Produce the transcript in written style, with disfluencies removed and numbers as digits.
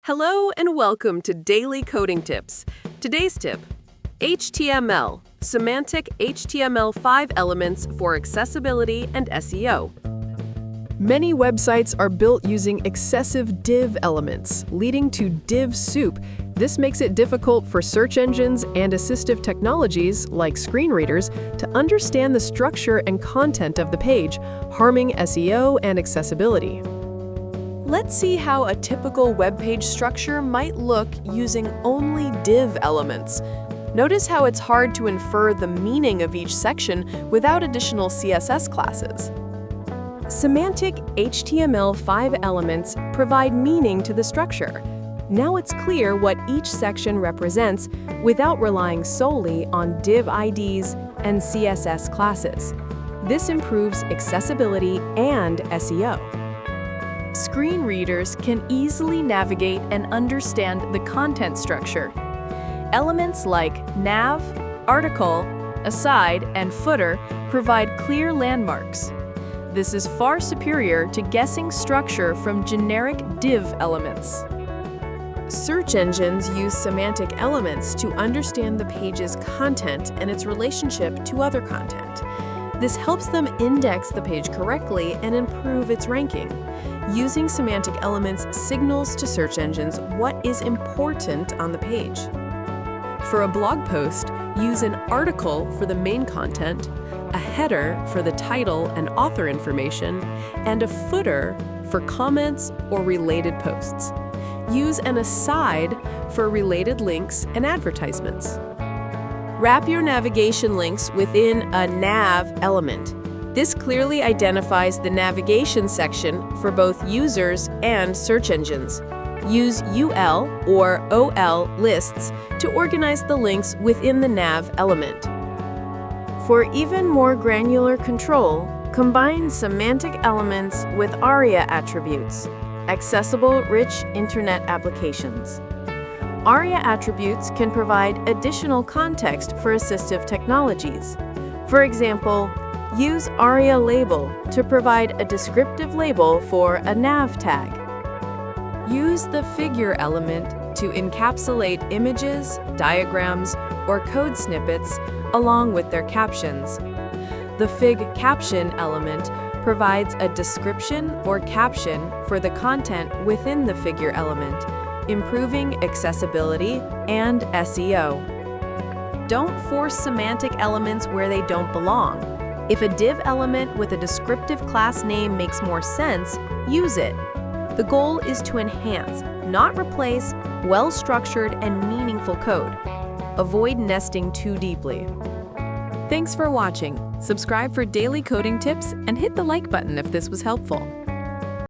Hello and welcome to Daily Coding Tips. Today's tip, HTML, Semantic HTML5 elements for accessibility and SEO. Many websites are built using excessive div elements, leading to div soup. This makes it difficult for search engines and assistive technologies, like screen readers, to understand the structure and content of the page, harming SEO and accessibility. Let's see how a typical web page structure might look using only div elements. Notice how it's hard to infer the meaning of each section without additional CSS classes. Semantic HTML5 elements provide meaning to the structure. Now it's clear what each section represents without relying solely on div IDs and CSS classes. This improves accessibility and SEO. Screen readers can easily navigate and understand the content structure. Elements like nav, article, aside, and footer provide clear landmarks. This is far superior to guessing structure from generic div elements. Search engines use semantic elements to understand the page's content and its relationship to other content. This helps them index the page correctly and improve its ranking. Using semantic elements signals to search engines what is important on the page. For a blog post, use an article for the main content, a header for the title and author information, and a footer for comments or related posts. Use an aside for related links and advertisements. Wrap your navigation links within a nav element. This clearly identifies the navigation section for both users and search engines. Use UL or OL lists to organize the links within the nav element. For even more granular control, combine semantic elements with ARIA attributes, accessible rich internet applications. ARIA attributes can provide additional context for assistive technologies. For example, use ARIA label to provide a descriptive label for a nav tag. Use the figure element to encapsulate images, diagrams, or code snippets along with their captions. The fig caption element provides a description or caption for the content within the figure element, improving accessibility and SEO. Don't force semantic elements where they don't belong. If a div element with a descriptive class name makes more sense, use it. The goal is to enhance, not replace, well-structured and meaningful code. Avoid nesting too deeply. Thanks for watching. Subscribe for daily coding tips and hit the like button if this was helpful.